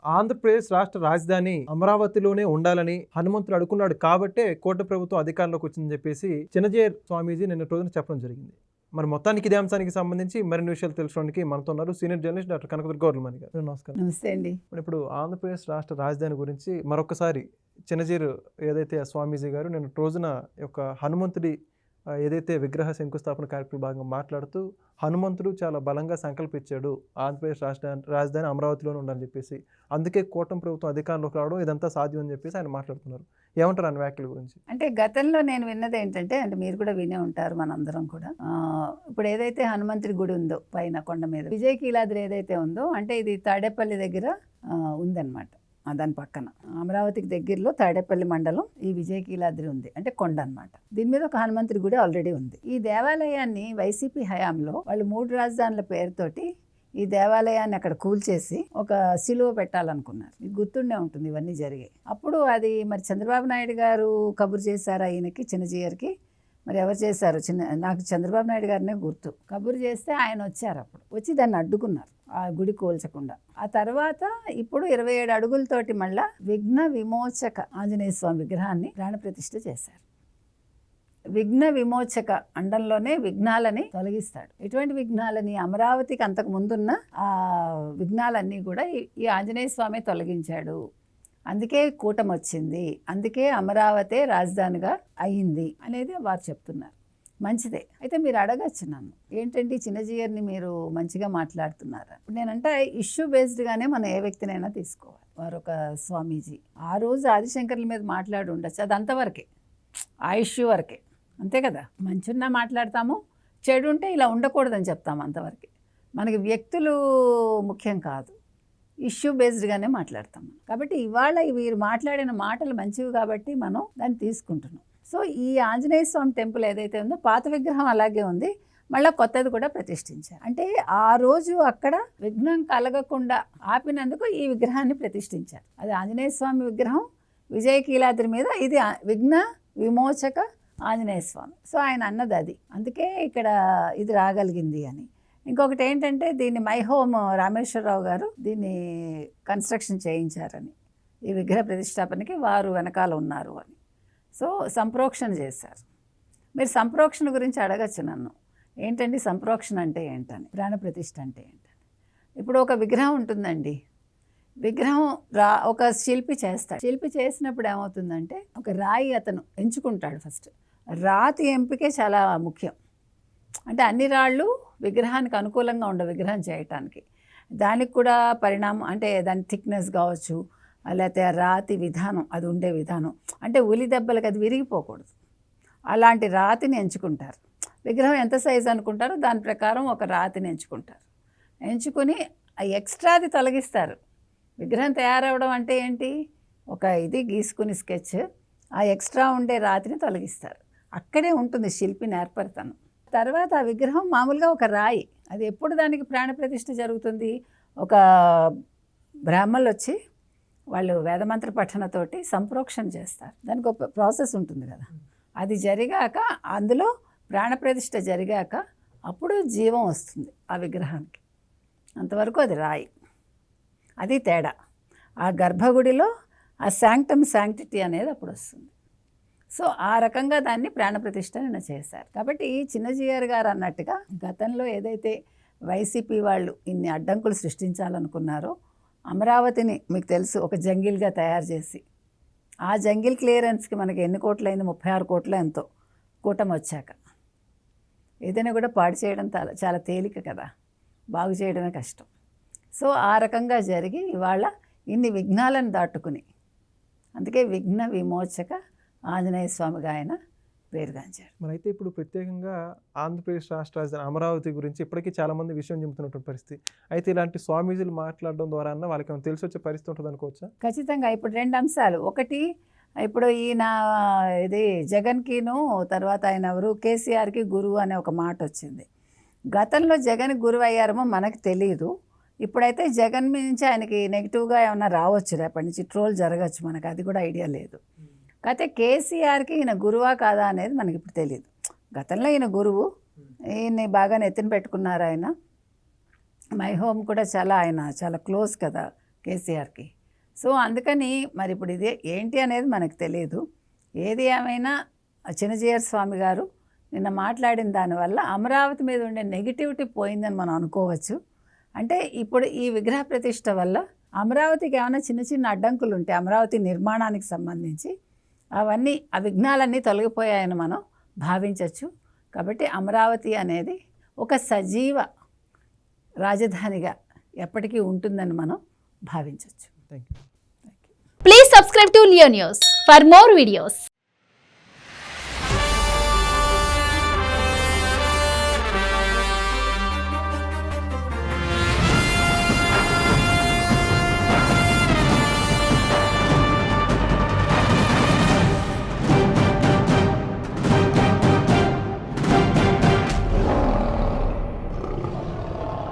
ఆంధ్రప్రదేశ్ రాష్ట్ర రాజధాని అమరావతిలోనే ఉండాలని హనుమంతుడు అడుకున్నాడు కాబట్టే కోట ప్రభుత్వం అధికారంలోకి వచ్చిందని చెప్పేసి చిన్నజీయర్ స్వామీజీ నిన్న రోజున చెప్పడం జరిగింది. మరి మొత్తానికి ఇదే అంశానికి సంబంధించి మరిన్ని విషయాలు తెలుసుకోవడానికి మనతో ఉన్నారు సీనియర్ జర్నలిస్ట్ డాక్టర్ కనకదుర్గ గౌరమణి గారు. నమస్కారం. నమస్తే అండి. ఇప్పుడు ఆంధ్రప్రదేశ్ రాష్ట్ర రాజధాని గురించి మరొకసారి చిన్నజీయర్ ఏదైతే స్వామీజీ గారు నిన్న రోజున యొక్క హనుమంతుడి ఏదైతే విగ్రహ శంకుస్థాపన కార్యక్రమం భాగంగా మాట్లాడుతూ హనుమంతుడు చాలా బలంగా సంకల్పించాడు ఆంధ్రప్రదేశ్ రాజధాని అమరావతిలోనే ఉండాలని చెప్పేసి, అందుకే కూటమి ప్రభుత్వం అధికారంలోకి రావడం ఇదంతా సాధ్యం అని చెప్పేసి ఆయన మాట్లాడుతున్నారు. ఏమంటారు ఆయన వ్యాఖ్యల గురించి? అంటే గతంలో నేను విన్నది ఏంటంటే, అంటే మీరు కూడా వినే ఉంటారు, మనందరం కూడా, ఇప్పుడు ఏదైతే హనుమంతుడి గుడి ఉందో పైన కొండ మీద విజయకీలాద్రి ఏదైతే ఉందో, అంటే ఇది తాడేపల్లి దగ్గర ఉందన్నమాట. దాని పక్కన అమరావతికి దగ్గరలో తాడేపల్లి మండలం ఈ విజయకీలాద్రి ఉంది, అంటే కొండ అనమాట. దీని మీద ఒక హనుమంతుడి గుడి ఆల్రెడీ ఉంది. ఈ దేవాలయాన్ని వైసీపీ హయాంలో వాళ్ళు 3 రాజధానుల పేరుతోటి ఈ దేవాలయాన్ని అక్కడ కూల్చేసి ఒక సిలువ పెట్టాలనుకున్నారు. మీకు గుర్తుండే ఉంటుంది ఇవన్నీ జరిగాయి. అప్పుడు అది మరి చంద్రబాబు నాయుడు గారు కబురు చేశారు ఈయనకి, చిన్నజీయర్కి. మరి ఎవరు చేశారు? నాకు చంద్రబాబు నాయుడు గారినే గుర్తు. కబురు చేస్తే ఆయన వచ్చారు. అప్పుడు వచ్చి దాన్ని అడ్డుకున్నారు, ఆ గుడి కూల్చకుండా. ఆ తర్వాత ఇప్పుడు 27 అడుగులతోటి మళ్ళా విఘ్న విమోచక ఆంజనేయ స్వామి విగ్రహాన్ని ప్రాణప్రతిష్ఠ చేశారు. విఘ్న విమోచక అండంలోనే విఘ్నాలని తొలగిస్తాడు. ఎటువంటి విఘ్నాలని? అమరావతికి అంతకు ముందున్న ఆ విఘ్నాలన్నీ కూడా ఈ ఆంజనేయ స్వామి తొలగించాడు. అందుకే కూటమి వచ్చింది, అందుకే అమరావతి రాజధానిగా అయ్యింది అనేది వారు చెప్తున్నారు. మంచిదే. అయితే మీరు అడగచ్చు నన్ను, ఏంటంటే చిన్నజీయర్ని మీరు మంచిగా మాట్లాడుతున్నారా? నేనంటే ఇష్యూ బేస్డ్గానే మనం ఏ వ్యక్తినైనా తీసుకోవాలి. వారు ఒక స్వామీజీ ఆ రోజు ఆదిశంకర్ల మీద మాట్లాడి ఉండొచ్చు, అది అంతవరకే, ఆ ఇష్యూ వరకే, అంతే కదా. మంచిగా మాట్లాడతాము, చెడు ఉంటే ఇలా ఉండకూడదని చెప్తాము, అంతవరకే. మనకి వ్యక్తులు ముఖ్యం కాదు, ఇష్యూ బేస్డ్గానే మాట్లాడతాం. కాబట్టి ఇవాళ వీరు మాట్లాడిన మాటలు మంచివి కాబట్టి మనం దాన్ని తీసుకుంటున్నాం. సో ఈ ఆంజనేయ స్వామి టెంపుల్ ఏదైతే ఉందో పాత విగ్రహం అలాగే ఉంది, మళ్ళీ కొత్తది కూడా ప్రతిష్ఠించారు. అంటే ఆ రోజు అక్కడ విఘ్నం కలగకుండా ఆపినందుకు ఈ విగ్రహాన్ని ప్రతిష్ఠించారు. అది ఆంజనేయ స్వామి విగ్రహం విజయకీలాద్రి మీద, ఇది విఘ్న విమోచక ఆంజనేయ స్వామి. సో ఆయన అన్నది అది, అందుకే ఇక్కడ ఇది రాగలిగింది అని. ఇంకొకటి ఏంటంటే, దీన్ని మై హోమ్ రామేశ్వరరావు గారు దీన్ని కన్స్ట్రక్షన్ చేయించారని, ఈ విగ్రహ ప్రతిష్టాపనకి వారు వెనకాల ఉన్నారు అని. సో సంప్రోక్షణ చేశారు. మీరు సంప్రోక్షణ గురించి అడగచ్చు నన్ను, ఏంటండి సంప్రోక్షణ అంటే ఏంటని, ప్రాణప్రతిష్ఠ అంటే ఏంటని. ఇప్పుడు ఒక విగ్రహం ఉంటుందండి, విగ్రహం ఒక శిల్పి చేస్తాడు. శిల్పి చేసినప్పుడు ఏమవుతుందంటే, ఒక రాయి అతను ఎంచుకుంటాడు. ఫస్ట్ రాతి ఎంపికే చాలా ముఖ్యం. అంటే అన్ని రాళ్ళు విగ్రహానికి అనుకూలంగా ఉండవు విగ్రహం చేయటానికి. దానికి కూడా పరిణామం, అంటే దాని థిక్నెస్ కావచ్చు, లేకపోతే రాతి విధానం, అది ఉండే విధానం, అంటే ఉలి దెబ్బలకి అది విరిగిపోకూడదు, అలాంటి రాతిని ఎంచుకుంటారు. విగ్రహం ఎంత సైజు అనుకుంటారో దాని ప్రకారం ఒక రాతిని ఎంచుకుంటారు. ఎంచుకుని ఆ ఎక్స్ట్రాది తొలగిస్తారు. విగ్రహం తయారవడం అంటే ఏంటి, ఒక ఇది గీసుకుని స్కెచ్, ఆ ఎక్స్ట్రా ఉండే రాతిని తొలగిస్తారు. అక్కడే ఉంటుంది శిల్పి నేర్పరితనం. తర్వాత ఆ విగ్రహం మామూలుగా ఒక రాయి, అది ఎప్పుడు దానికి ప్రాణప్రతిష్ఠ జరుగుతుంది, ఒక బ్రాహ్మణులు వచ్చి వాళ్ళు వేదమంత్ర పఠనతోటి సంప్రోక్షణ చేస్తారు. దానికి ఒక ప్రాసెస్ ఉంటుంది కదా, అది జరిగాక, అందులో ప్రాణప్రతిష్ఠ జరిగాక అప్పుడు జీవం వస్తుంది ఆ విగ్రహానికి. అంతవరకు అది రాయి, అది తేడా. ఆ గర్భగుడిలో ఆ శాంక్టిటీ అనేది అప్పుడు వస్తుంది. సో ఆ రకంగా దాన్ని ప్రాణప్రతిష్ఠ నిన్న చేశారు. కాబట్టి చిన్నజీయర్ గారు అన్నట్టుగా గతంలో ఏదైతే వైసీపీ వాళ్ళు ఇన్ని అడ్డంకులు సృష్టించాలనుకున్నారో, అమరావతిని మీకు తెలుసు ఒక జంగిల్గా తయారు చేసి, ఆ జంగిల్ క్లియరెన్స్కి మనకి ఎన్ని కోట్లయింది, 36 కోట్ల ఎంతో కూటమి వచ్చాక. ఏదైనా కూడా పాడు చేయడం చాలా తేలిక కదా, బాగు చేయడమే కష్టం. సో ఆ రకంగా జరిగి ఇవాళ ఇన్ని విఘ్నాలను దాటుకుని, అందుకే విఘ్న విమోచక ఆంజనేయ స్వామిగా ఆయన పేరుగాంచారు. మరి అయితే ఇప్పుడు ప్రత్యేకంగా ఆంధ్రప్రదేశ్ రాష్ట్ర రాజధాని అమరావతి గురించి ఇప్పటికీ చాలామంది విషయం చెబుతున్నటువంటి పరిస్థితి. అయితే ఇలాంటి స్వామీజీలు మాట్లాడడం ద్వారా వాళ్ళకి ఏమైనా తెలిసి వచ్చే పరిస్థితి ఉంటుంది అనుకోవచ్చా? ఖచ్చితంగా. ఇప్పుడు 2 అంశాలు. ఒకటి, ఇప్పుడు ఈయన ఇది జగన్కిను తర్వాత ఆయన ఎవరు కేసీఆర్కి గురువు అనే ఒక మాట వచ్చింది. గతంలో జగన్ గురువు అయ్యారేమో మనకు తెలియదు. ఇప్పుడైతే జగన్ నుంచి ఆయనకి నెగిటివ్గా ఏమన్నా రావచ్చు, రేపటి నుంచి ట్రోల్ జరగచ్చు, మనకు అది కూడా ఐడియా లేదు. కాకపోతే కేసీఆర్కి ఈయన గురువా కాదా అనేది మనకి ఇప్పుడు తెలియదు. గతంలో ఈయన గురువు, ఈయన్ని బాగా నెత్తిన పెట్టుకున్నారు ఆయన. మై హోమ్ కూడా ఆయన చాలా క్లోజ్ కదా కేసీఆర్కి. సో అందుకని మరి ఇప్పుడు ఇది ఏంటి అనేది మనకు తెలియదు. ఏది ఏమైనా చినజీయర్ స్వామి గారు నిన్న మాట్లాడిన దానివల్ల అమరావతి మీద ఉండే నెగిటివిటీ పోయిందని మనం అనుకోవచ్చు. అంటే ఇప్పుడు ఈ విగ్రహ ప్రతిష్ట వల్ల అమరావతికి ఏమైనా చిన్న చిన్న అడ్డంకులు ఉంటే అమరావతి నిర్మాణానికి సంబంధించి అవన్నీ ఆ విఘ్నాలన్నీ తొలగిపోయాయని మనం భావించవచ్చు. కాబట్టి అమరావతి అనేది ఒక సజీవ రాజధానిగా ఎప్పటికీ ఉంటుందని మనం భావించవచ్చు. Thank you. Please subscribe to Leo News for more videos.